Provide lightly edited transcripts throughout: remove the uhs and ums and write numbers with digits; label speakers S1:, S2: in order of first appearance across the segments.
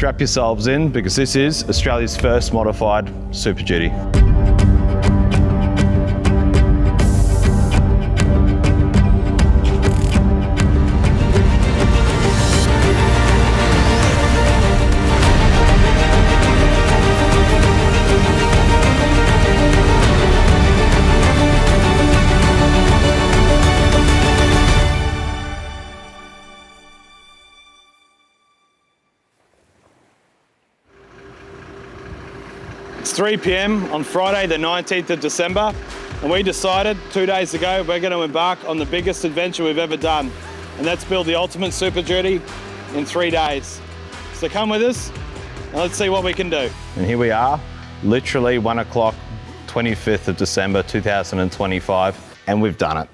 S1: Strap yourselves in because this is Australia's first modified Super Duty. It's 3 p.m. on Friday, the 19th of December, and we decided 2 days ago we're going to embark on the biggest adventure we've ever done, and that's build the ultimate Super Duty in 3 days. So come with us, and let's see what we can do. And here we are, literally 1 o'clock, 25th of December 2025, and we've done it.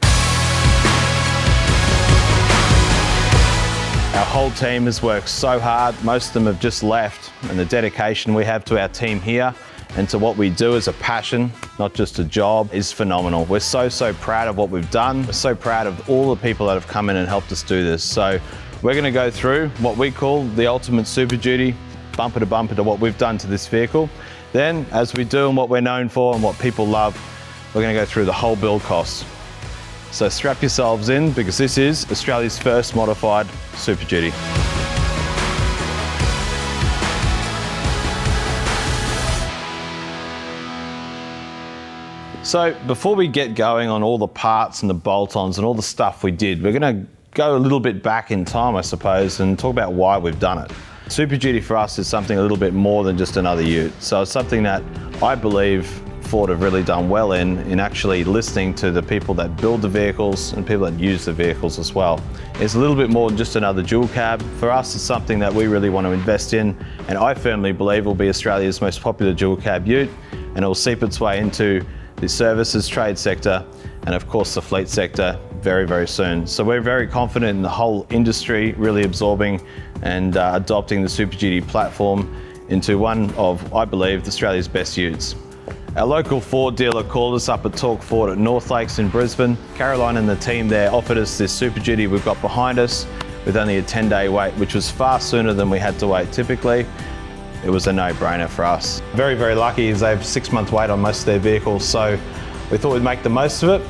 S1: Our whole team has worked so hard, most of them have just left, and the dedication we have to our team here and to what we do as a passion, not just a job, is phenomenal. We're so proud of what we've done. We're so proud of all the people that have come in and helped us do this. So we're gonna go through what we call the ultimate Super Duty, bumper to bumper to what we've done to this vehicle. Then, as we do and what we're known for and what people love, we're gonna go through the whole build costs. So strap yourselves in because this is Australia's first modified Super Duty. So before we get going on all the parts and the bolt-ons and all the stuff we did, we're gonna go a little bit back in time, I suppose, and talk about why we've done it. Super Duty for us is something a little bit more than just another ute. So it's something that I believe Ford have really done well in actually listening to the people that build the vehicles and people that use the vehicles as well. It's a little bit more than just another dual cab. For us, it's something that we really want to invest in, and I firmly believe will be Australia's most popular dual cab ute, and it will seep its way into the services trade sector and of course the fleet sector very soon. So we're very confident in the whole industry really absorbing and adopting the Super Duty platform into one of, I believe, Australia's best utes. Our local Ford dealer called us up at Talk Ford at North Lakes in Brisbane. Caroline and the team there offered us this Super Duty we've got behind us with only a 10-day wait, which was far sooner than we had to wait typically. It was a no-brainer for us. Very lucky as they have 6-month wait on most of their vehicles, so we thought we'd make the most of it.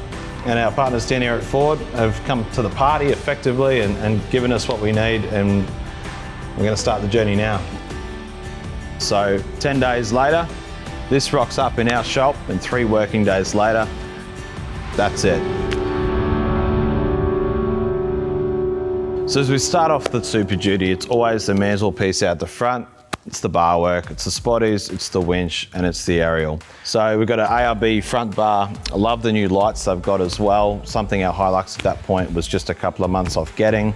S1: And our partners down here at Ford have come to the party effectively and given us what we need, and we're going to start the journey now. So 10 days later, this rocks up in our shop, and 3 working days later, that's it. So as we start off the Super Duty, it's always the mantelpiece out the front. It's the bar work, it's the spotties, it's the winch, and it's the aerial. So we've got an ARB front bar. I love the new lights they've got as well. Something our Hilux at that point was just a couple of months off getting,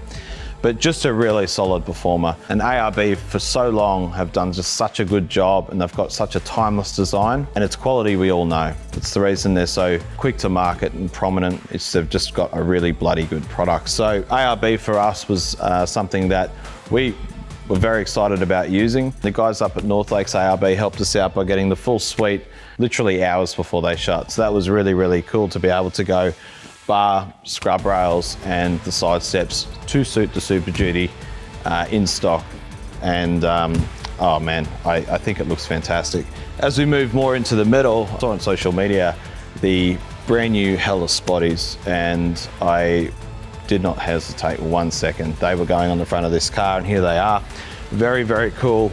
S1: but just a really solid performer. And ARB for so long have done just such a good job, and they've got such a timeless design, and it's quality we all know. It's the reason they're so quick to market and prominent. They've just got a really bloody good product. So ARB for us was something that we're very excited about using. The guys up at North Lakes ARB helped us out by getting the full suite literally hours before they shut. So that was really cool to be able to go bar, scrub rails, and the side steps to suit the Super Duty in stock. And oh man, I think it looks fantastic. As we move more into the middle, I saw on social media the brand new Hella Spotties, and I did not hesitate 1 second. They were going on the front of this car, and here they are. Very cool,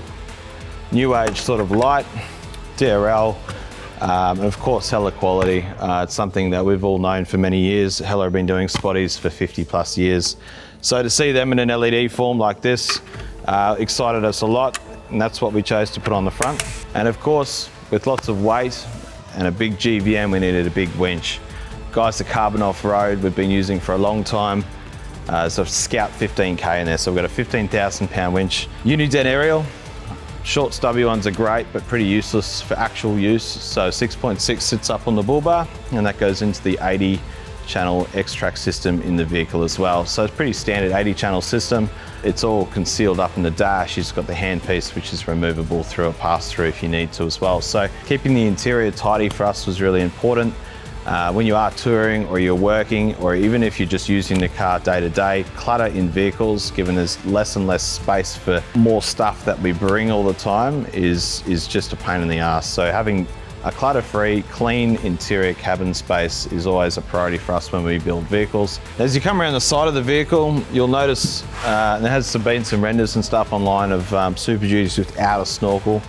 S1: new age sort of light, DRL, and of course Hella quality. It's something that we've all known for many years. Hella have been doing spotties for 50+ years. So to see them in an LED form like this excited us a lot, and that's what we chose to put on the front. And of course, with lots of weight and a big GVM, we needed a big winch. Guys, the carbon off-road we've been using for a long time. So Scout 15K in there, so we've got a 15,000 pound winch. Uniden aerial, short stubby ones are great, but pretty useless for actual use. So 6.6 sits up on the bull bar, and that goes into the 80 channel X-Track system in the vehicle as well. So it's pretty standard 80 channel system. It's all concealed up in the dash. You've just got the handpiece, which is removable through a pass-through if you need to as well. So keeping the interior tidy for us was really important. When you are touring or you're working, or even if you're just using the car day to day, clutter in vehicles, given there's less and less space for more stuff that we bring all the time, is just a pain in the ass. So having a clutter-free, clean interior cabin space is always a priority for us when we build vehicles. As you come around the side of the vehicle, you'll notice there has been some renders and stuff online of Super Duties without a snorkel,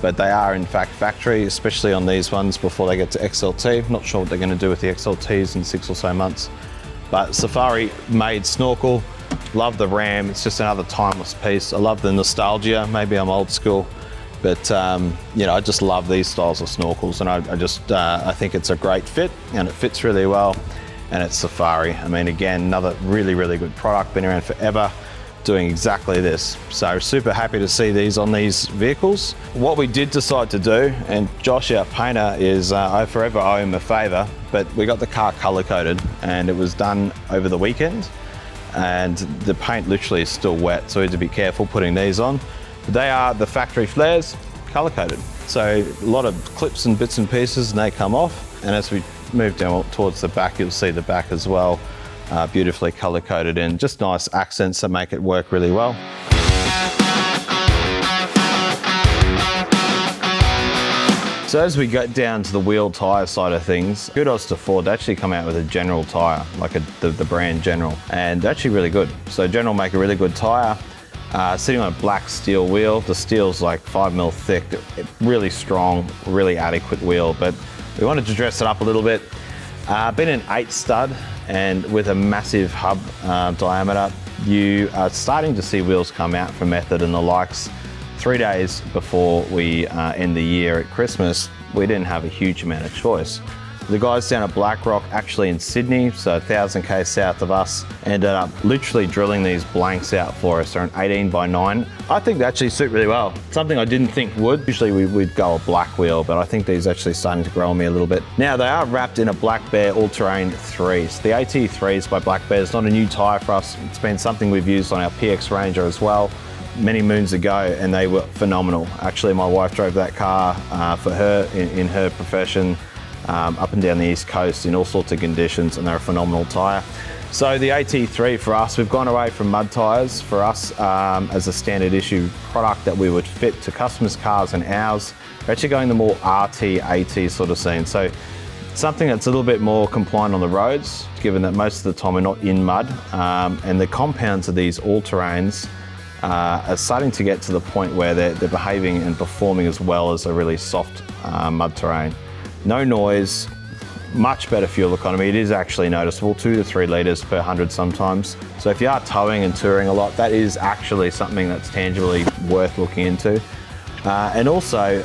S1: but they are in fact factory, especially on these ones before they get to XLT. Not sure what they're going to do with the XLTs in 6 or so months. But Safari made snorkel. Love the RAM. It's just another timeless piece. I love the nostalgia. Maybe I'm old school, but you know, I just love these styles of snorkels, and I think it's a great fit, and it fits really well, and it's Safari. I mean, again, another really, really good product, been around forever, doing exactly this. So super happy to see these on these vehicles. What we did decide to do, and Josh, our painter, is I forever owe him a favor, but we got the car color coded, and it was done over the weekend, and the paint literally is still wet, so we had to be careful putting these on. They are the factory flares, color coded. So a lot of clips and bits and pieces, and they come off. And as we move down towards the back, you'll see the back as well, beautifully color coded in. Just nice accents that make it work really well. So as we go down to the wheel tyre side of things, kudos to Ford. They actually come out with a General tyre, like the brand General, and they're actually really good. So General make a really good tyre. Sitting on a black steel wheel. The steel's like 5mm thick, really strong, really adequate wheel, but we wanted to dress it up a little bit. Been an 8 stud, and with a massive hub diameter, you are starting to see wheels come out from Method and the likes. 3 days before we end the year at Christmas, we didn't have a huge amount of choice. The guys down at BlackRock, actually in Sydney, so 1,000k south of us, ended up literally drilling these blanks out for us. They're an 18x9. I think they actually suit really well. Something I didn't think would. Usually we'd go a black wheel, but I think these are actually starting to grow on me a little bit. Now they are wrapped in a Black Bear All-Terrain 3s. The AT3s by Black Bear is not a new tyre for us. It's been something we've used on our PX Ranger as well many moons ago, and they were phenomenal. Actually, my wife drove that car for her in her profession. Up and down the East Coast in all sorts of conditions, and they're a phenomenal tyre. So the AT3 for us, we've gone away from mud tyres for us as a standard issue product that we would fit to customers' cars and ours. We're actually going the more RT, AT sort of scene. So something that's a little bit more compliant on the roads, given that most of the time we're not in mud, and the compounds of these all-terrains are starting to get to the point where they're behaving and performing as well as a really soft mud terrain. No noise, much better fuel economy. It is actually noticeable, 2 to 3 litres per 100 sometimes. So if you are towing and touring a lot, that is actually something that's tangibly worth looking into. And also,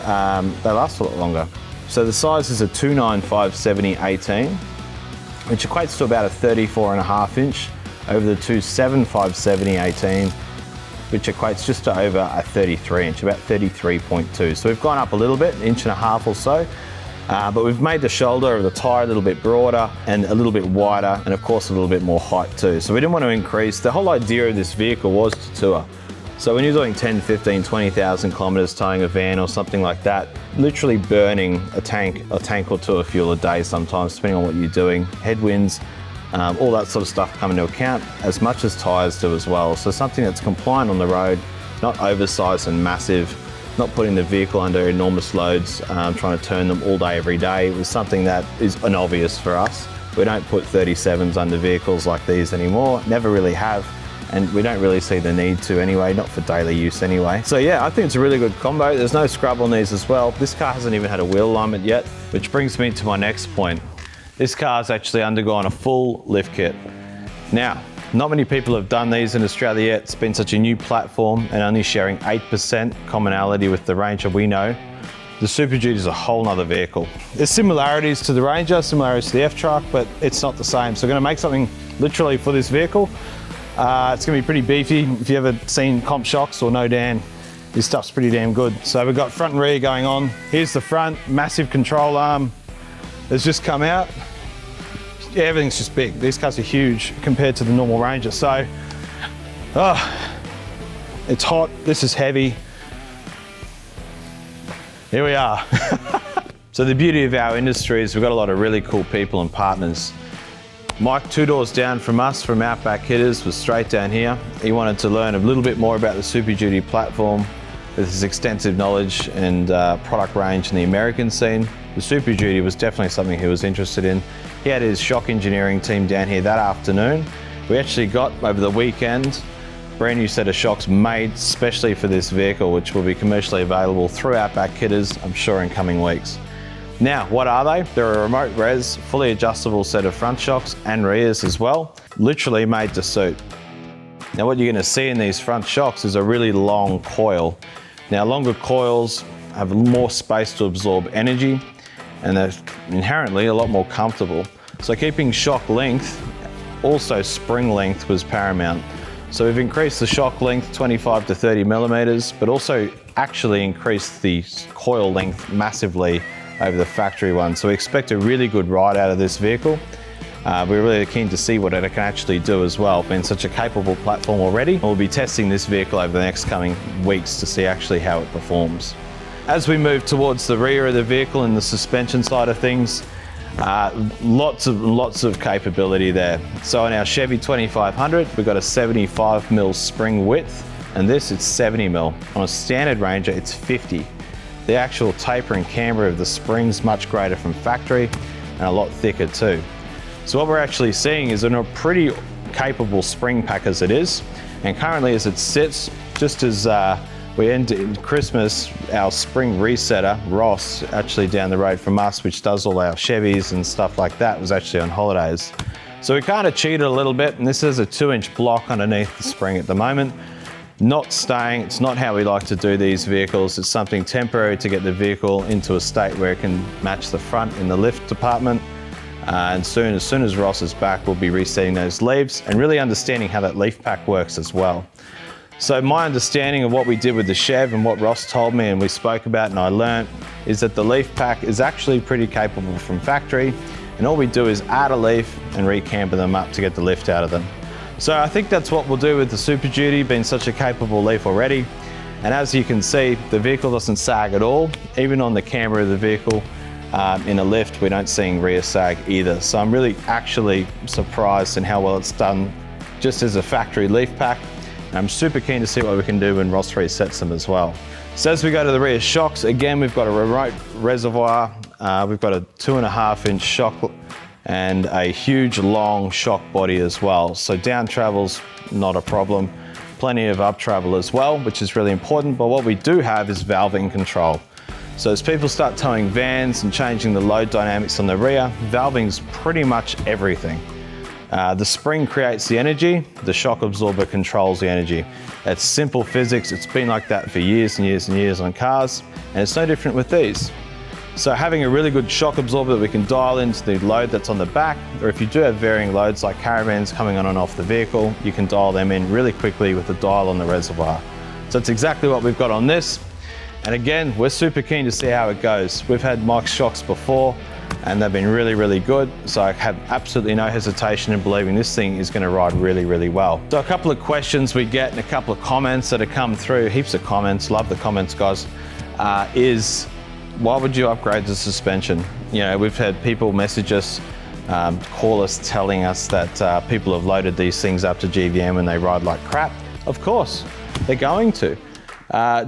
S1: they last a lot longer. So the size is a 295/70/18, which equates to about a 34.5 inch over the 275/70/18, which equates just to over a 33 inch, about 33.2. So we've gone up a little bit, 1.5 inches or so. But we've made the shoulder of the tyre a little bit broader and a little bit wider, and of course a little bit more height too. So we didn't want to increase. The whole idea of this vehicle was to tour. So when you're doing 10, 15, 20,000 kilometers towing a van or something like that, literally burning a tank or two of fuel a day sometimes, depending on what you're doing, headwinds, all that sort of stuff come into account, as much as tyres do as well. So something that's compliant on the road, not oversized and massive, not putting the vehicle under enormous loads, trying to turn them all day, every day, was something that is an obvious for us. We don't put 37s under vehicles like these anymore, never really have, and we don't really see the need to anyway, not for daily use anyway. So yeah, I think it's a really good combo. There's no scrub on these as well. This car hasn't even had a wheel alignment yet, which brings me to my next point. This car's actually undergone a full lift kit. Now, not many people have done these in Australia yet. It's been such a new platform and only sharing 8% commonality with the Ranger we know. The Super Duty is a whole nother vehicle. There's similarities to the Ranger, similarities to the F-Truck, but it's not the same. So we're gonna make something literally for this vehicle. It's gonna be pretty beefy. If you've ever seen Comp Shocks or No Dan, this stuff's pretty damn good. So we've got front and rear going on. Here's the front, massive control arm that's just come out. Yeah, everything's just big. These cars are huge compared to the normal Ranger. So, it's hot, this is heavy. Here we are. So the beauty of our industry is we've got a lot of really cool people and partners. Mike, 2 doors down from us, from Outback Hitters, was straight down here. He wanted to learn a little bit more about the Super Duty platform with his extensive knowledge and product range in the American scene. The Super Duty was definitely something he was interested in. He had his shock engineering team down here that afternoon. We actually got, over the weekend, a brand new set of shocks made specially for this vehicle, which will be commercially available through Outback Hitters, I'm sure, in coming weeks. Now, what are they? They're a remote res, fully adjustable set of front shocks and rears as well, literally made to suit. Now, what you're going to see in these front shocks is a really long coil. Now, longer coils have more space to absorb energy, and they're inherently a lot more comfortable. So keeping shock length, also spring length, was paramount. So we've increased the shock length 25 to 30 millimeters, but also actually increased the coil length massively over the factory one. So we expect a really good ride out of this vehicle. We're really keen to see what it can actually do as well, being such a capable platform already. We'll be testing this vehicle over the next coming weeks to see actually how it performs. As we move towards the rear of the vehicle and the suspension side of things, lots of capability there. So in our Chevy 2500, we've got a 75mm spring width, and this it's 70mm. On a standard Ranger, it's 50. The actual taper and camber of the spring's much greater from factory and a lot thicker too. So what we're actually seeing is a pretty capable spring pack as it is, and currently as it sits, just as we end in Christmas, our spring resetter, Ross, actually down the road from us, which does all our Chevys and stuff like that, was actually on holidays. So we kind of cheated a little bit, and this is a 2-inch block underneath the spring at the moment. Not staying, it's not how we like to do these vehicles. It's something temporary to get the vehicle into a state where it can match the front in the lift department. And as soon as Ross is back, we'll be resetting those leaves and really understanding how that leaf pack works as well. So my understanding of what we did with the Chev and what Ross told me and we spoke about and I learnt is that the leaf pack is actually pretty capable from factory, and all we do is add a leaf and recamber them up to get the lift out of them. So I think that's what we'll do with the Super Duty, being such a capable leaf already. And as you can see, the vehicle doesn't sag at all. Even on the camber of the vehicle, in a lift, we don't see rear sag either. So I'm really actually surprised in how well it's done just as a factory leaf pack. I'm super keen to see what we can do when Ross resets them as well. So as we go to the rear shocks, again, we've got a remote reservoir. We've got a 2.5-inch shock and a huge long shock body as well. So down travel's not a problem. Plenty of up travel as well, which is really important. But what we do have is valving control. So as people start towing vans and changing the load dynamics on the rear, valving's pretty much everything. The spring creates the energy, the shock absorber controls the energy. It's simple physics. It's been like that for years and years and years on cars, and it's no different with these. So having a really good shock absorber that we can dial into the load that's on the back, or if you do have varying loads like caravans coming on and off the vehicle, you can dial them in really quickly with the dial on the reservoir. So that's exactly what we've got on this. And again, we're super keen to see how it goes. We've had Mike's shocks before, and they've been really, really good. So I have absolutely no hesitation in believing this thing is gonna ride really, really well. So a couple of questions we get and a couple of comments that have come through, heaps of comments, love the comments, guys, is why would you upgrade the suspension? You know, we've had people message us, call us telling us that people have loaded these things up to GVM and they ride like crap. Of course, they're going to.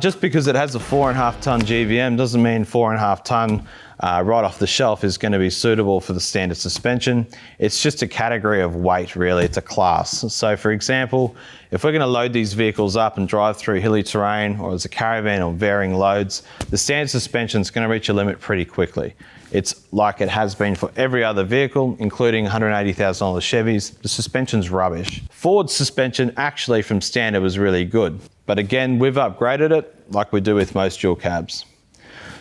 S1: Just because it has a 4.5 ton GVM doesn't mean 4.5 ton right off the shelf is going to be suitable for the standard suspension. It's just a category of weight, really. It's a class. So for example, if we're going to load these vehicles up and drive through hilly terrain or as a caravan or varying loads, the standard suspension is going to reach a limit pretty quickly. It's like it has been for every other vehicle, including $180,000 Chevys. The suspension's rubbish. Ford's suspension actually from standard was really good. But again, we've upgraded it like we do with most dual cabs.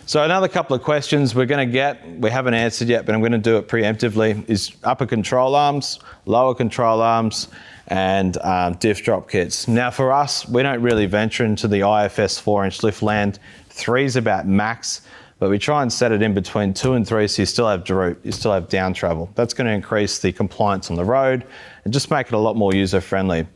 S1: So another couple of questions we're going to get, we haven't answered yet, but I'm going to do it preemptively, is upper control arms, lower control arms, and diff drop kits. Now for us, we don't really venture into the IFS 4-inch lift land. 3 is about max, but we try and set it in between 2 and 3 so you still have droop, you still have down travel. That's going to increase the compliance on the road and just make it a lot more user friendly.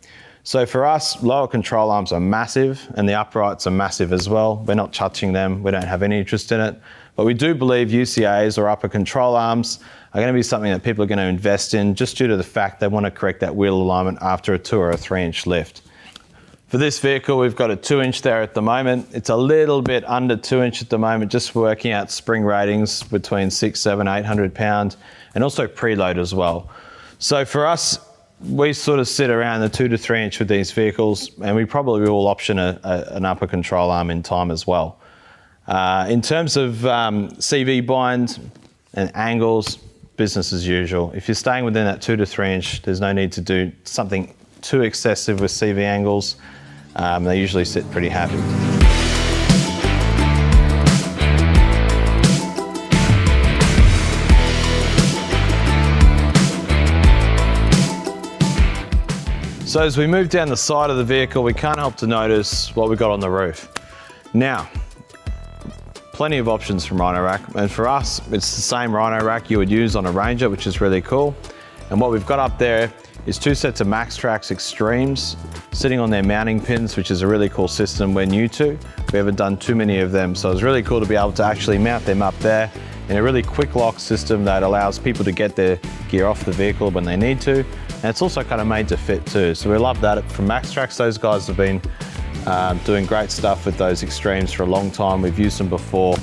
S1: So for us, lower control arms are massive and the uprights are massive as well. We're not touching them. We don't have any interest in it. But we do believe UCAs or upper control arms are going to be something that people are going to invest in just due to the fact they want to correct that wheel alignment after a 2 or a 3 inch lift. For this vehicle, we've got a 2 inch there at the moment. It's a little bit under 2 inch at the moment, just working out spring ratings between 600, 700, 800 pound, and also preload as well. So for us, we sort of sit around the 2 to 3 inch with these vehicles, and we probably will option an upper control arm in time as well. In terms of CV bind and angles, business as usual. If you're staying within that 2 to 3 inch, there's no need to do something too excessive with CV angles. They usually sit pretty happy. So as we move down the side of the vehicle, we can't help to notice what we've got on the roof. Now, plenty of options from Rhino Rack, and for us, it's the same Rhino Rack you would use on a Ranger, which is really cool. And what we've got up there is 2 sets of MaxTrax Extremes sitting on their mounting pins, which is a really cool system we're new to. We haven't done too many of them, so it's really cool to be able to actually mount them up there in a really quick lock system that allows people to get their gear off the vehicle when they need to. And it's also kind of made to fit too. So we love that from MaxTrax. Those guys have been doing great stuff with those Extremes for a long time. We've used them before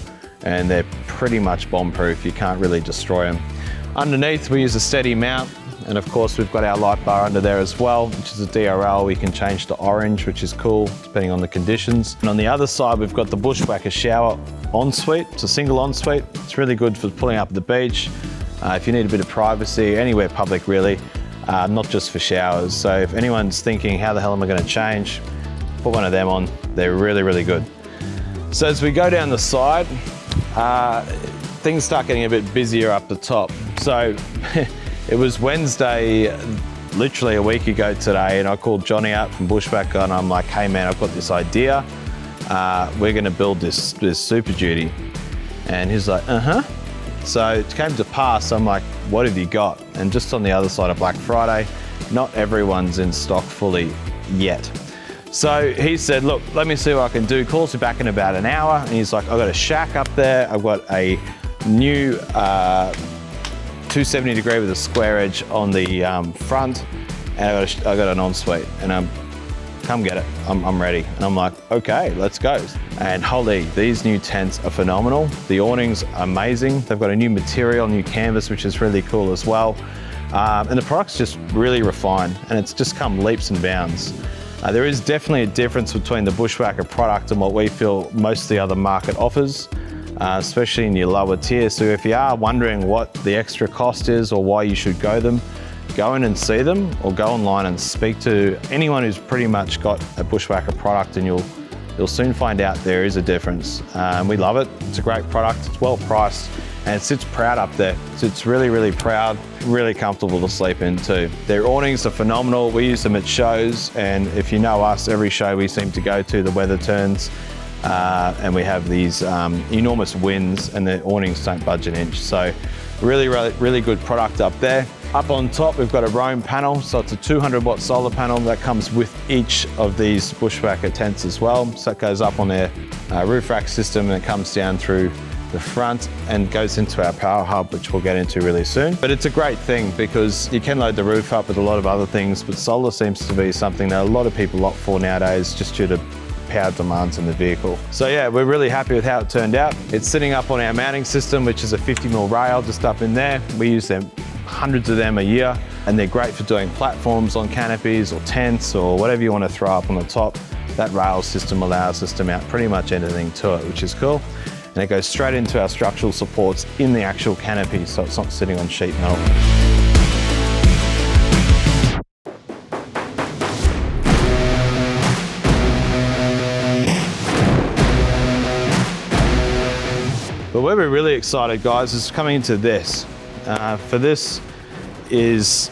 S1: and they're pretty much bomb proof. You can't really destroy them. Underneath we use a steady mount, and of course we've got our light bar under there as well, which is a DRL. We can change to orange, which is cool depending on the conditions. And on the other side we've got the Bushwhacker shower ensuite. It's a single ensuite. It's really good for pulling up at the beach, if you need a bit of privacy, anywhere public really. Not just for showers. So if anyone's thinking, how the hell am I going to change? Put one of them on. They're really, really good. So as we go down the side, things start getting a bit busier up the top. So it was Wednesday, literally a week ago today, and I called Johnny up from Bushwhacker and I'm like, hey man, I've got this idea. We're going to build this Super Duty. And he's like, So it came to pass, I'm like, what have you got? And just on the other side of Black Friday, not everyone's in stock fully yet. So he said, look, let me see what I can do. Calls me back in about an hour. And he's like, I've got a shack up there. I've got a new 270 degree with a square edge on the front. And I got an ensuite. And come get it, I'm ready. And I'm like, okay, let's go. And holy, these new tents are phenomenal. The awnings are amazing. They've got a new material, new canvas, which is really cool as well. And the product's just really refined, and it's just come leaps and bounds. There is definitely a difference between the Bushwhacker product and what we feel most of the other market offers, especially in your lower tier. So if you are wondering what the extra cost is or why you should go in and see them, or go online and speak to anyone who's pretty much got a Bushwhacker product, and you'll soon find out there is a difference. We love it. It's a great product. It's well priced and it sits proud up there. So it's really, really proud, really comfortable to sleep in too. Their awnings are phenomenal. We use them at shows, and if you know us, every show we seem to go to, the weather turns and we have these enormous winds and the awnings don't budge an inch. So really, really, really good product up there. Up on top, we've got a Roam panel. So it's a 200 watt solar panel that comes with each of these Bushwhacker tents as well. So it goes up on their roof rack system and it comes down through the front and goes into our power hub, which we'll get into really soon. But it's a great thing because you can load the roof up with a lot of other things, but solar seems to be something that a lot of people opt for nowadays just due to power demands in the vehicle. So yeah, we're really happy with how it turned out. It's sitting up on our mounting system, which is a 50mm rail just up in there. We use them, hundreds of them a year, and they're great for doing platforms on canopies or tents or whatever you want to throw up on the top. That rail system allows us to mount pretty much anything to it, which is cool. And it goes straight into our structural supports in the actual canopy, so it's not sitting on sheet metal. But where we're really excited, guys, is coming into this. For this is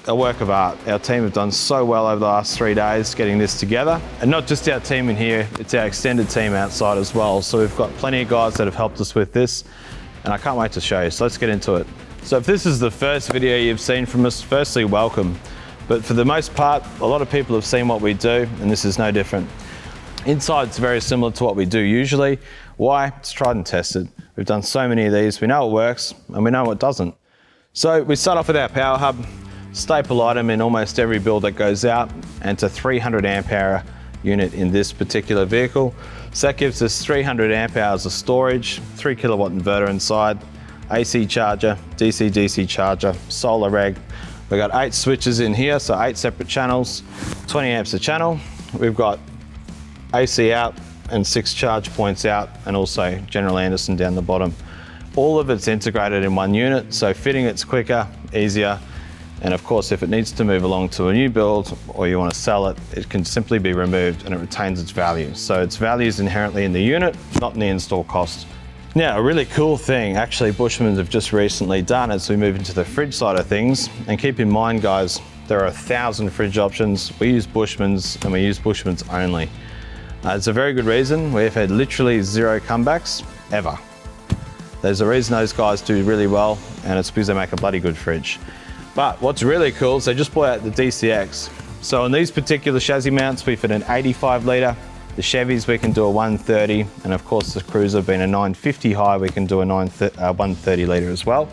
S1: a work of art. Our team have done so well over the last 3 days getting this together. And not just our team in here, it's our extended team outside as well. So we've got plenty of guys that have helped us with this, and I can't wait to show you. So let's get into it. So if this is the first video you've seen from us, firstly, welcome. But for the most part, a lot of people have seen what we do, and this is no different. Inside's very similar to what we do usually. Why? It's tried and tested. We've done so many of these, we know it works, and we know what doesn't. So we start off with our power hub, staple item in almost every build that goes out, and it's a 300 amp hour unit in this particular vehicle. So that gives us 300 amp hours of storage, 3 kilowatt inverter inside, AC charger, DC-DC charger, solar reg. We've got 8 switches in here, so 8 separate channels, 20 amps a channel. We've got AC out and 6 charge points out, and also General Anderson down the bottom. All of it's integrated in one unit, so fitting it's quicker, easier, and of course if it needs to move along to a new build or you want to sell it, it can simply be removed and it retains its value. So its value is inherently in the unit, not in the install cost. Now, a really cool thing actually Bushmans have just recently done as we move into the fridge side of things, and keep in mind guys, there are 1,000 fridge options. We use Bushmans and we use Bushmans only. It's a very good reason. We've had literally 0 comebacks ever. There's a reason those guys do really well, and it's because they make a bloody good fridge. But what's really cool is they just brought out the DCX. So on these particular chassis mounts, we fit an 85 litre. The Chevys, we can do a 130. And of course, the Cruiser being a 950 high, we can do a 130 litre as well.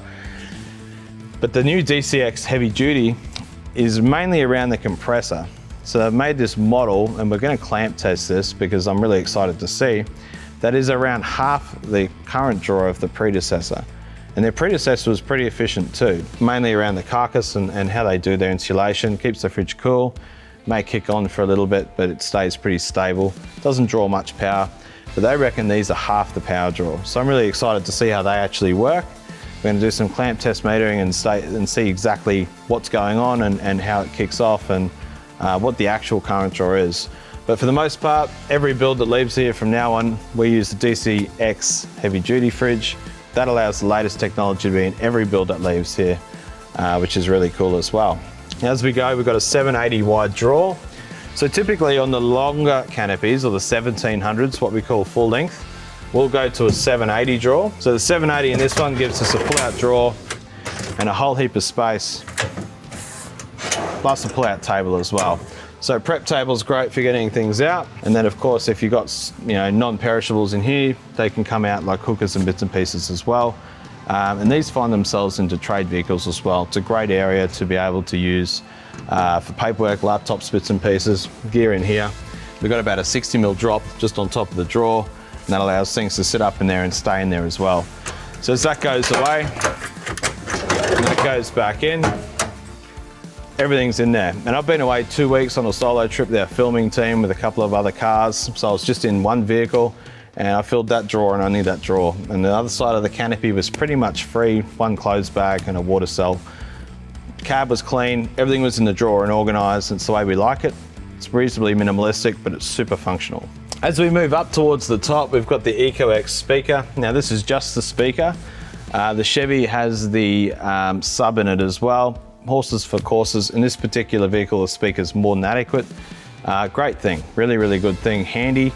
S1: But the new DCX heavy duty is mainly around the compressor. So I've made this model, and we're going to clamp test this because I'm really excited to see, that is around half the current draw of the predecessor. And their predecessor was pretty efficient too, mainly around the carcass and how they do their insulation. Keeps the fridge cool, may kick on for a little bit, but it stays pretty stable. Doesn't draw much power, but they reckon these are half the power draw. So I'm really excited to see how they actually work. We're going to do some clamp test metering and see exactly what's going on and how it kicks off and what the actual current draw is. But for the most part, every build that leaves here from now on, we use the DCX heavy duty fridge. That allows the latest technology to be in every build that leaves here, which is really cool as well. As we go, we've got a 780 wide draw. So typically on the longer canopies, or the 1700s, what we call full length, we'll go to a 780 draw. So the 780 in this one gives us a pull-out draw and a whole heap of space, plus a pull-out table as well. So prep table's great for getting things out. And then of course, if you've got non-perishables in here, they can come out like hookers and bits and pieces as well. And these find themselves into trade vehicles as well. It's a great area to be able to use for paperwork, laptops, bits and pieces, gear in here. We've got about a 60mm drop just on top of the drawer, and that allows things to sit up in there and stay in there as well. So as that goes away, and that goes back in, everything's in there. And I've been away 2 weeks on a solo trip with our filming team with a couple of other cars. So I was just in one vehicle and I filled that drawer and only that drawer. And the other side of the canopy was pretty much free, one clothes bag and a water cell. Cab was clean, everything was in the drawer and organised. It's the way we like it. It's reasonably minimalistic, but it's super functional. As we move up towards the top, we've got the EcoX speaker. Now this is just the speaker. The Chevy has the sub in it as well. Horses for courses. In this particular vehicle, the speaker's more than adequate. Great thing, really, really good thing, handy.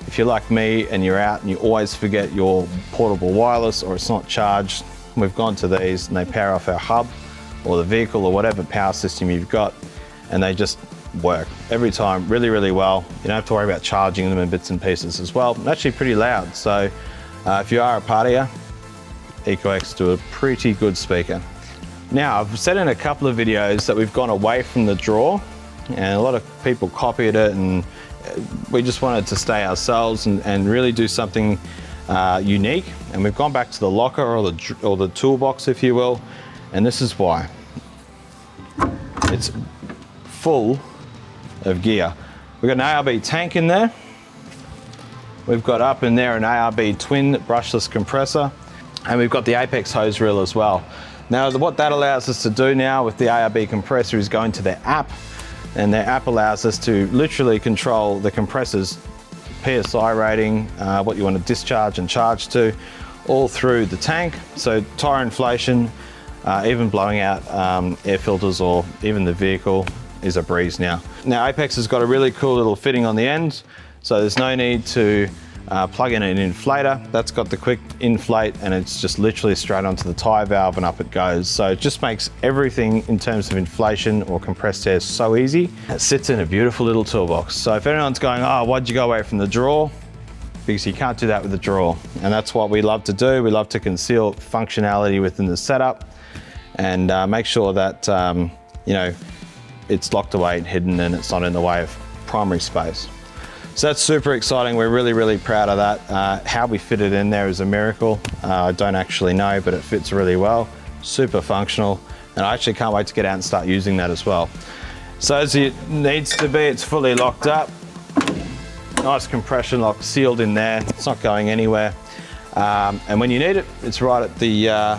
S1: If you're like me and you're out and you always forget your portable wireless or it's not charged, we've gone to these and they power off our hub or the vehicle or whatever power system you've got, and they just work every time really, really well. You don't have to worry about charging them in bits and pieces as well. And actually pretty loud, so if you are a partier, EcoX do a pretty good speaker. Now, I've said in a couple of videos that we've gone away from the drawer, and a lot of people copied it, and we just wanted to stay ourselves and really do something unique. And we've gone back to the locker or the toolbox, if you will, and this is why. It's full of gear. We've got an ARB tank in there. We've got up in there an ARB twin brushless compressor, and we've got the Apex hose reel as well. Now, what that allows us to do now with the ARB compressor is go into their app, and their app allows us to literally control the compressor's PSI rating, what you want to discharge and charge to, all through the tank. So tire inflation, even blowing out air filters or even the vehicle is a breeze now. Now Apex has got a really cool little fitting on the end, so there's no need to plug in an inflator. That's got the quick inflate, and it's just literally straight onto the tire valve and up it goes. So it just makes everything in terms of inflation or compressed air so easy. It sits in a beautiful little toolbox. So if anyone's going, oh, why'd you go away from the drawer? Because you can't do that with the drawer. And that's what we love to do. We love to conceal functionality within the setup and make sure that, you know, it's locked away and hidden and it's not in the way of primary space. So that's super exciting. We're really, really proud of that. How we fit it in there is a miracle. I don't actually know, but it fits really well. Super functional. And I actually can't wait to get out and start using that as well. So as it needs to be, it's fully locked up. Nice compression lock sealed in there. It's not going anywhere. And when you need it, it's right at the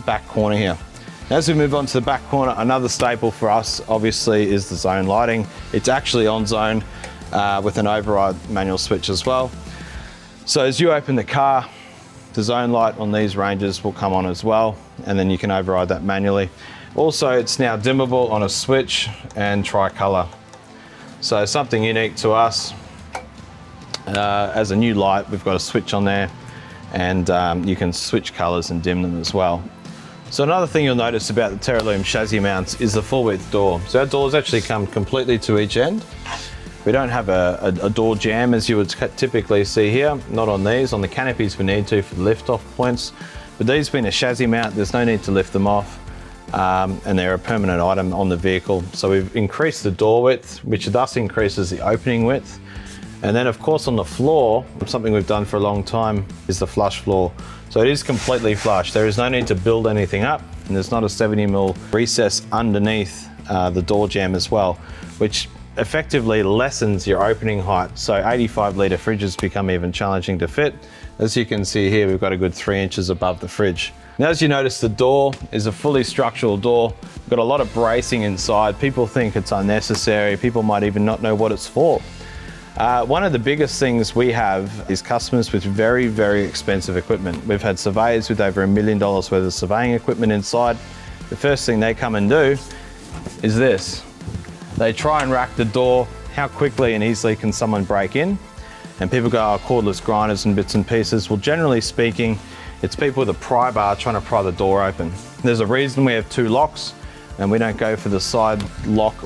S1: back corner here. As we move on to the back corner, another staple for us obviously is the zone lighting. It's actually on zone with an override manual switch as well. So as you open the car, the zone light on these Rangers will come on as well, and then you can override that manually. Also, it's now dimmable on a switch and tricolor. So something unique to us. As a new light, we've got a switch on there, and you can switch colors and dim them as well. So another thing you'll notice about the Teralume chassis mounts is the full width door. So our doors actually come completely to each end. We don't have a door jamb as you would typically see here, not on these. On the canopies we need to for the lift off points, but these being a chassis mount, there's no need to lift them off, and they're a permanent item on the vehicle. So we've increased the door width, which thus increases the opening width. And then of course on the floor, something we've done for a long time is the flush floor. So it is completely flush. There is no need to build anything up, and there's not a 70mm recess underneath the door jamb as well, which effectively lessens your opening height. So 85-litre fridges become even challenging to fit. As you can see here, we've got a good 3 inches above the fridge. Now, as you notice, the door is a fully structural door. We've got a lot of bracing inside. People think it's unnecessary. People might even not know what it's for. One of the biggest things we have is customers with very, very expensive equipment. We've had surveyors with over $1 million worth of surveying equipment inside. The first thing they come and do is this. They try and rack the door. How quickly and easily can someone break in? And people go, oh, cordless grinders and bits and pieces. Well, generally speaking, it's people with a pry bar trying to pry the door open. There's a reason we have 2 locks, and we don't go for the side lock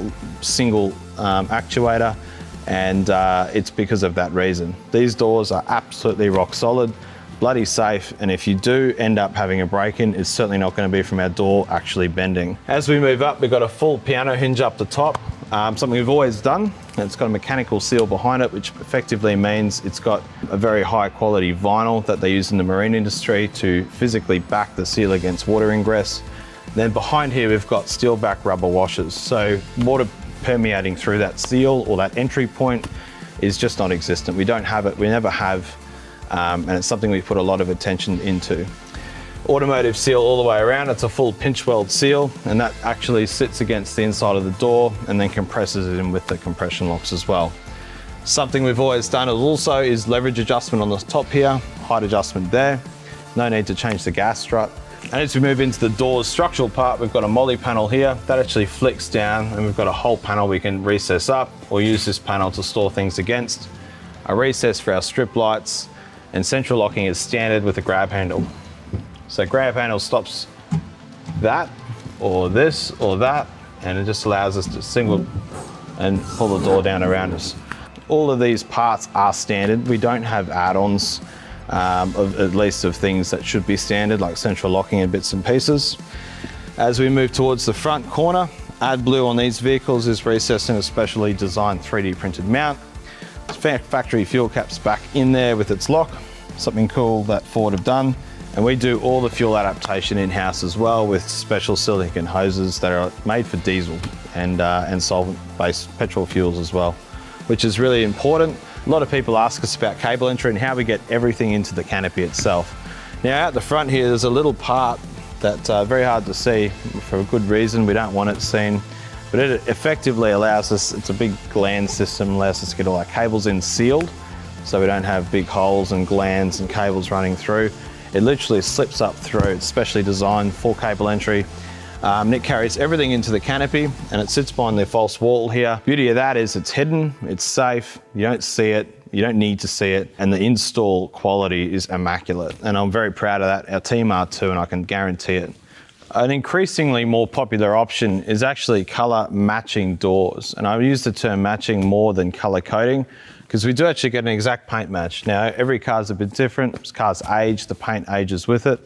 S1: single actuator. And it's because of that reason. These doors are absolutely rock solid, bloody safe, and if you do end up having a break-in, it's certainly not going to be from our door actually bending. As we move up, we've got a full piano hinge up the top, something we've always done. It's got a mechanical seal behind it, which effectively means it's got a very high quality vinyl that they use in the marine industry to physically back the seal against water ingress. Then behind here, we've got steel back rubber washers. So water permeating through that seal or that entry point is just non-existent. We don't have it, we never have, and it's something we put a lot of attention into. Automotive seal all the way around, it's a full pinch weld seal, and that actually sits against the inside of the door and then compresses it in with the compression locks as well. Something we've always done is leverage adjustment on the top here, height adjustment there. No need to change the gas strut. And as we move into the door's structural part, we've got a molly panel here that actually flicks down, and we've got a whole panel we can recess up or use this panel to store things against. A recess for our strip lights, and central locking is standard with a grab handle. So grab handle stops that or this or that, and it just allows us to single and pull the door down around us. All of these parts are standard. We don't have add-ons. At least of things that should be standard, like central locking and bits and pieces. As we move towards the front corner, AdBlue on these vehicles is recessed in a specially designed 3D printed mount. Factory fuel cap's back in there with its lock, something cool that Ford have done. And we do all the fuel adaptation in-house as well with special silicone hoses that are made for diesel and solvent-based petrol fuels as well, which is really important. A lot of people ask us about cable entry and how we get everything into the canopy itself. Now out the front here, there's a little part that's very hard to see for a good reason. We don't want it seen, but it effectively allows us, it's a big gland system, allows us to get all our cables in sealed, so we don't have big holes and glands and cables running through. It literally slips up through. It's specially designed for cable entry. It carries everything into the canopy, and it sits behind the false wall here. Beauty of that is it's hidden, it's safe, you don't see it, You don't need to see it. And the install quality is immaculate. And I'm very proud of that. Our team are too, and I can guarantee it. An increasingly more popular option is actually color matching doors. And I use the term matching more than color coding, because we do actually get an exact paint match. Now, every car's a bit different. As cars age, the paint ages with it.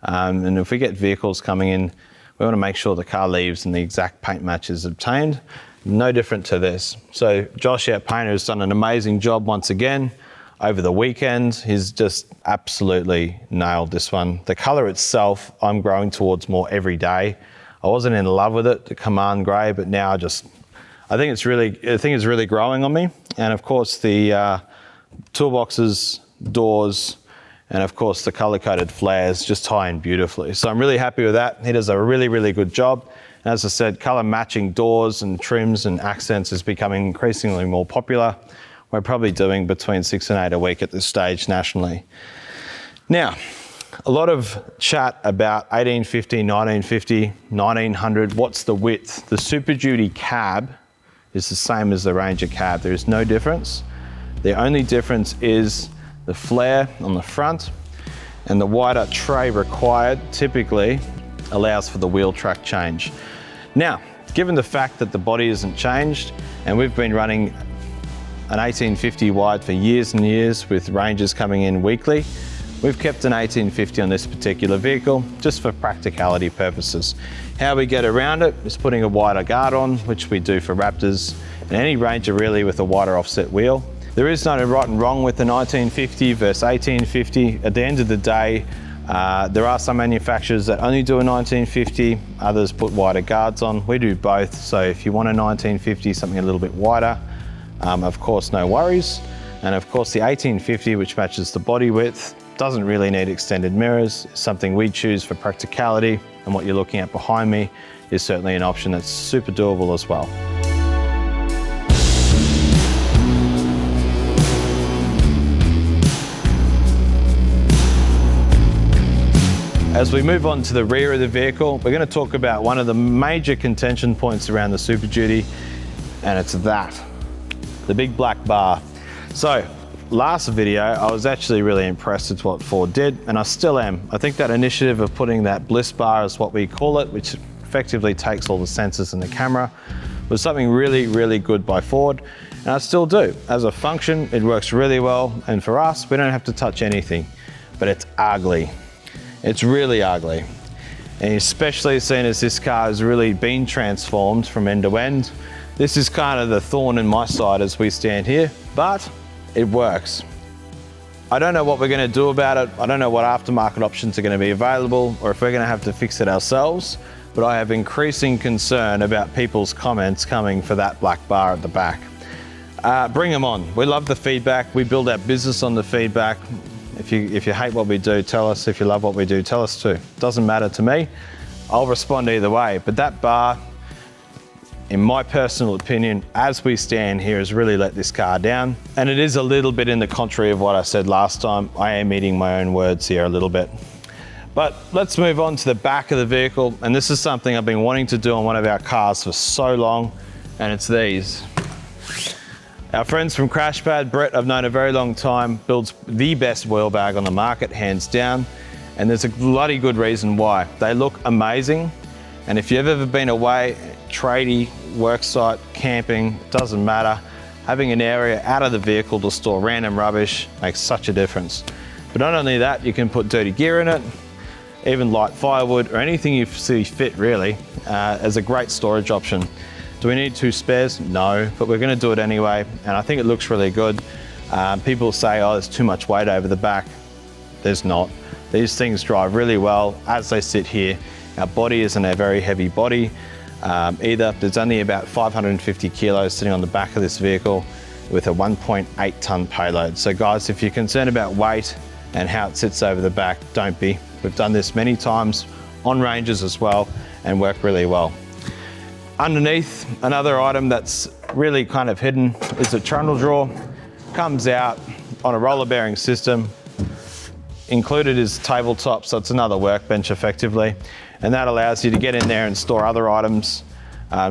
S1: And if we get vehicles coming in, we want to make sure the car leaves and the exact paint match is obtained. No different to this. So Josh, our painter, has done an amazing job once again. Over the weekend, he's just absolutely nailed this one. The color itself, I'm growing towards more every day. I wasn't in love with it, the command gray, but now I think it's really growing on me. And of course the toolboxes, doors, and of course the color-coded flares just tie in beautifully. So I'm really happy with that. He does a really, really good job. And as I said, color matching doors and trims and accents is becoming increasingly more popular. We're probably doing between 6 and 8 a week at this stage nationally. Now, a lot of chat about 1850, 1950, 1900, what's the width? The Super Duty cab is the same as the Ranger cab. There is no difference. The only difference is the flare on the front, and the wider tray required typically allows for the wheel track change. Now, given the fact that the body isn't changed, and we've been running an 1850 wide for years and years with Rangers coming in weekly, we've kept an 1850 on this particular vehicle just for practicality purposes. How we get around it is putting a wider guard on, which we do for Raptors and any Ranger really with a wider offset wheel. There is no right and wrong with the 1950 versus 1850. At the end of the day, there are some manufacturers that only do a 1950, others put wider guards on. We do both, so if you want a 1950, something a little bit wider, of course, no worries. And of course, the 1850, which matches the body width, doesn't really need extended mirrors. It's something we choose for practicality, and what you're looking at behind me is certainly an option that's super doable as well. As we move on to the rear of the vehicle, we're going to talk about one of the major contention points around the Super Duty, and it's the big black bar. So last video, I was actually really impressed with what Ford did, and I still am. I think that initiative of putting that bliss bar, is what we call it, which effectively takes all the sensors in the camera, was something really, really good by Ford, and I still do. As a function, it works really well, and for us, we don't have to touch anything, but it's ugly. It's really ugly. And especially seeing as this car has really been transformed from end to end. This is kind of the thorn in my side as we stand here, but it works. I don't know what we're going to do about it. I don't know what aftermarket options are going to be available, or if we're going to have to fix it ourselves, but I have increasing concern about people's comments coming for that black bar at the back. Bring them on. We love the feedback. We build our business on the feedback. If you hate what we do, tell us. If you love what we do, tell us too. Doesn't matter to me. I'll respond either way. But that bar, in my personal opinion, as we stand here, has really let this car down. And it is a little bit in the contrary of what I said last time. I am eating my own words here a little bit. But let's move on to the back of the vehicle. And this is something I've been wanting to do on one of our cars for so long, and it's these. Our friends from Crashpad, Brett, I've known a very long time, builds the best wheel bag on the market, hands down. And there's a bloody good reason why. They look amazing. And if you've ever been away, tradie, worksite, camping, doesn't matter, having an area out of the vehicle to store random rubbish makes such a difference. But not only that, you can put dirty gear in it, even light firewood or anything you see fit really, as a great storage option. Do we need 2 spares? No, but we're going to do it anyway, and I think it looks really good. People say, oh, there's too much weight over the back. There's not. These things drive really well as they sit here. Our body isn't a very heavy body either. There's only about 550 kilos sitting on the back of this vehicle with a 1.8 ton payload. So guys, if you're concerned about weight and how it sits over the back, don't be. We've done this many times on Rangers as well and work really well. Underneath, another item that's really kind of hidden is a trundle drawer. Comes out on a roller bearing system. Included is tabletop, so it's another workbench effectively. And that allows you to get in there and store other items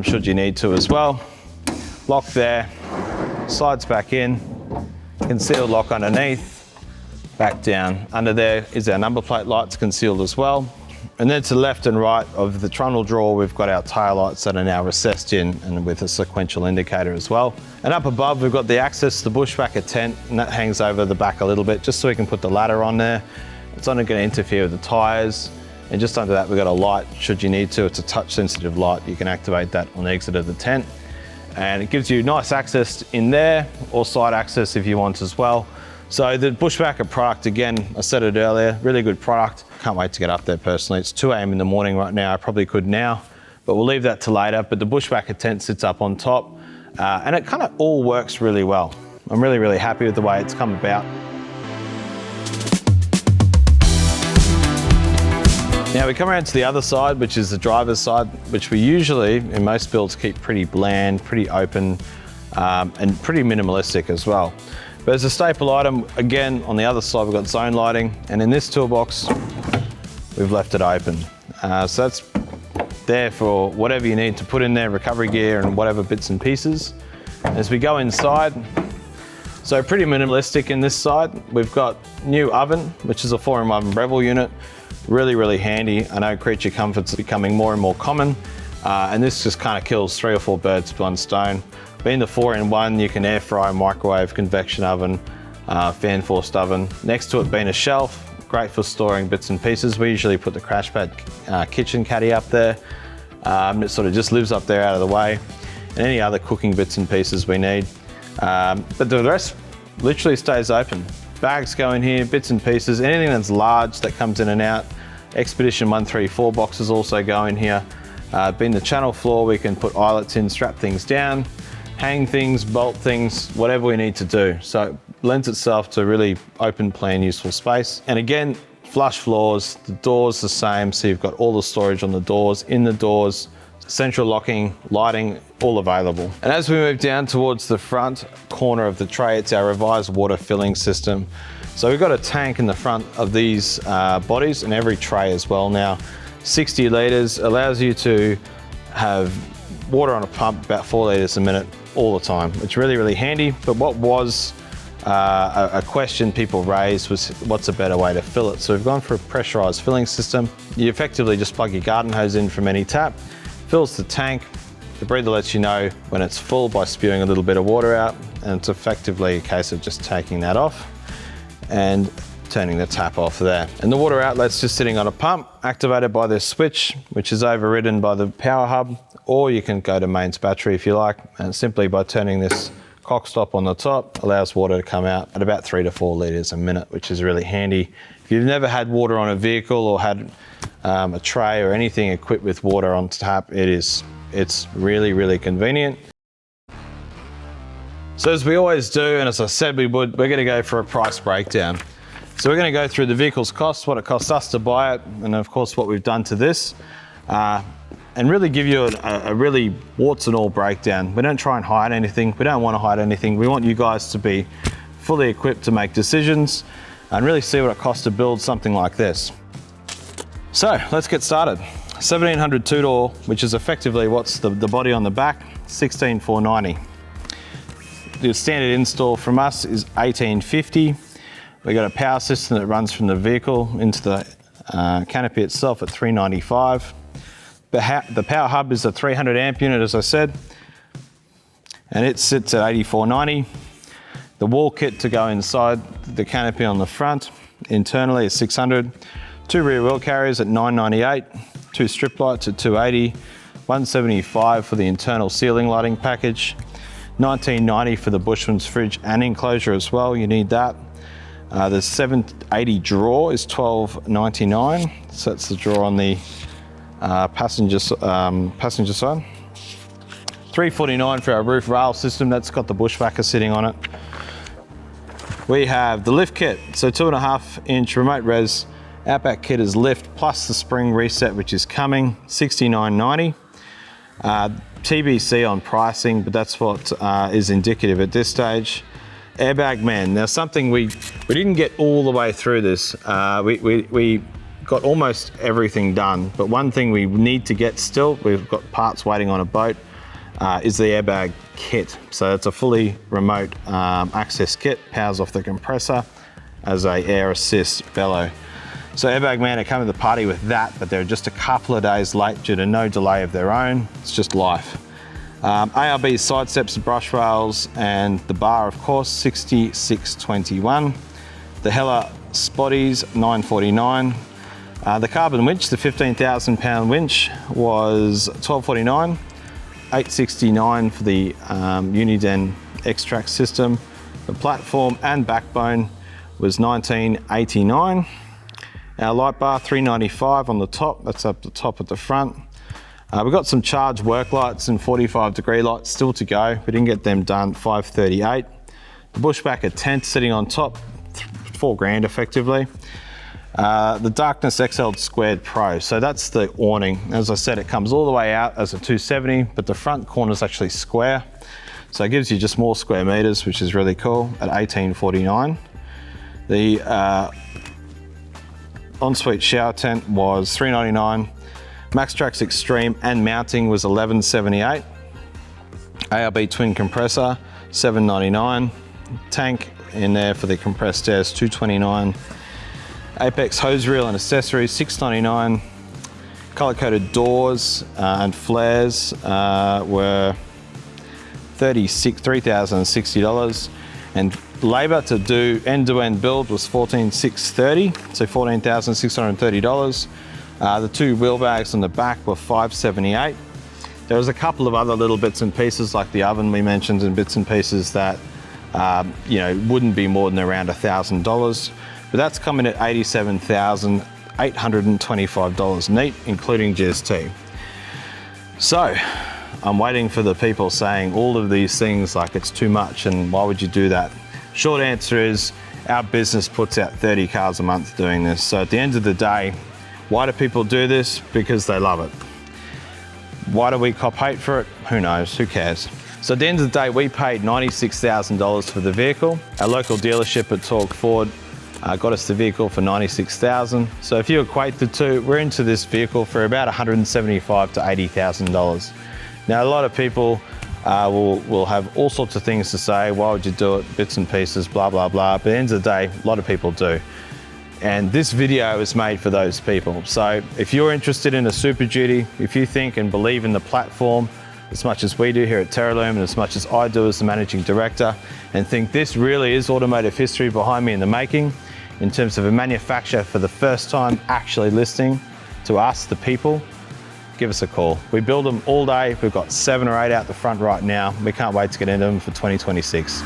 S1: should you need to as well. Lock there, slides back in, concealed lock underneath. Back down. Under there is our number plate lights concealed as well. And then to the left and right of the trundle drawer, we've got our tail lights that are now recessed in and with a sequential indicator as well. And up above, we've got the access to the bushbacker tent, and that hangs over the back a little bit just so we can put the ladder on there. It's not going to interfere with the tires. And just under that, we've got a light should you need to. It's a touch sensitive light. You can activate that on the exit of the tent. And it gives you nice access in there, or side access if you want as well. So the bushbacker product, again, I said it earlier, really good product. Can't wait to get up there personally. It's 2 a.m. in the morning right now. I probably could now, but we'll leave that to later. But the bushbacker tent sits up on top and it kind of all works really well. I'm really, really happy with the way it's come about. Now we come around to the other side, which is the driver's side, which we usually, in most builds, keep pretty bland, pretty open, and pretty minimalistic as well. But as a staple item, again, on the other side, we've got zone lighting, and in this toolbox, we've left it open. So that's there for whatever you need to put in there, recovery gear and whatever bits and pieces. As we go inside, so pretty minimalistic in this side. We've got new oven, which is a 4-in-1 Breville unit. Really, really handy. I know creature comforts are becoming more and more common, and this just kind of kills 3 or 4 birds with one stone. Being the 4-in-1, you can air fry, microwave, convection oven, fan forced oven. Next to it being a shelf, great for storing bits and pieces. We usually put the crash pad kitchen caddy up there. It sort of just lives up there out of the way. And any other cooking bits and pieces we need. But the rest literally stays open. Bags go in here, bits and pieces, anything that's large that comes in and out. Expedition 134 boxes also go in here. Being the channel floor, we can put eyelets in, strap things down, hang things, bolt things, whatever we need to do. So it lends itself to really open plan, useful space. And again, flush floors, the doors the same. So you've got all the storage on the doors, in the doors, central locking, lighting, all available. And as we move down towards the front corner of the tray, it's our revised water filling system. So we've got a tank in the front of these bodies and every tray as well now. 60 litres allows you to have water on a pump about 4 litres a minute all the time. It's really, really handy. But what was a question people raised was what's a better way to fill it? So we've gone for a pressurised filling system. You effectively just plug your garden hose in from any tap, fills the tank. The breather lets you know when it's full by spewing a little bit of water out, and it's effectively a case of just taking that off and turning the tap off there. And the water outlet's just sitting on a pump activated by this switch, which is overridden by the power hub, or you can go to mains battery if you like, and simply by turning this cock stop on the top allows water to come out at about 3 to 4 litres a minute, which is really handy. If you've never had water on a vehicle or had a tray or anything equipped with water on tap, it's really, really convenient. So as we always do, and as I said we would, we're gonna go for a price breakdown. So we're gonna go through the vehicle's cost, what it costs us to buy it, and of course what we've done to this, and really give you a really warts and all breakdown. We don't try and hide anything. We don't wanna hide anything. We want you guys to be fully equipped to make decisions and really see what it costs to build something like this. So let's get started. 1700 two-door, which is effectively what's the body on the back, 16,490. The standard install from us is 1850. We've got a power system that runs from the vehicle into the canopy itself at 395. The power hub is a 300 amp unit, as I said, and it sits at 8490. The wall kit to go inside the canopy on the front internally is 600. 2 rear wheel carriers at 998. 2 strip lights at 280. 175 for the internal ceiling lighting package. 1990 for the Bushman's fridge and enclosure as well. You need that. The 780 drawer is 1299. So that's the drawer on the passenger side. 349 for our roof rail system. That's got the bushbacker sitting on it. We have the lift kit. So 2.5 inch remote res Outback kit is lift plus the spring reset, which is coming, $69.90. TBC on pricing, but that's what is indicative at this stage. Airbag man. Now something we didn't get all the way through this. We got almost everything done, but one thing we need to get still, we've got parts waiting on a boat, is the airbag kit. So it's a fully remote access kit, powers off the compressor as a air assist bellow. So Airbag Man are coming to the party with that, but they're just a couple of days late due to no delay of their own. It's just life. ARB side steps, brush rails, and the bar, of course, 6621. The Hella Spotties, 949. The carbon winch, the 15,000 pound winch, was 1249. 869 for the Uniden X-Track system. The platform and backbone was 1989. Our light bar, 395 on the top. That's up the top at the front. We've got some charged work lights and 45-degree lights still to go. We didn't get them done, 538. The bushbacker tent sitting on top, $4,000 effectively. The Darkness XL Squared Pro, so that's the awning. As I said, it comes all the way out as a 270, but the front corner is actually square. So it gives you just more square meters, which is really cool, at 1849. The ensuite shower tent was $399. MaxTrax Extreme and mounting was $1178. ARB twin compressor, $799. Tank in there for the compressed airs, $229. Apex hose reel and accessories, $699. Color-coded doors and flares were $3,060. And labor to do end-to-end build was $14,630, so $14,630. The two wheel bags on the back were $578. There was a couple of other little bits and pieces like the oven we mentioned and bits and pieces that wouldn't be more than around $1,000, but that's coming at $87,825 neat, including GST. So I'm waiting for the people saying all of these things like it's too much and why would you do that? Short answer is our business puts out 30 cars a month doing this. So at the end of the day, why do people do this? Because they love it. Why do we cop hate for it? Who knows, who cares? So at the end of the day, we paid $96,000 for the vehicle. Our local dealership at Torque Ford got us the vehicle for $96,000. So if you equate the two, we're into this vehicle for about $175,000 to $80,000. Now, a lot of people will have all sorts of things to say. Why would you do it? Bits and pieces, blah, blah, blah. But at the end of the day, a lot of people do. And this video is made for those people. So if you're interested in a Super Duty, if you think and believe in the platform as much as we do here at Teralume and as much as I do as the managing director, and think this really is automotive history behind me in the making, in terms of a manufacturer for the first time actually listening to us, the people, give us a call. We build them all day. We've got 7 or 8 out the front right now. We can't wait to get into them for 2026.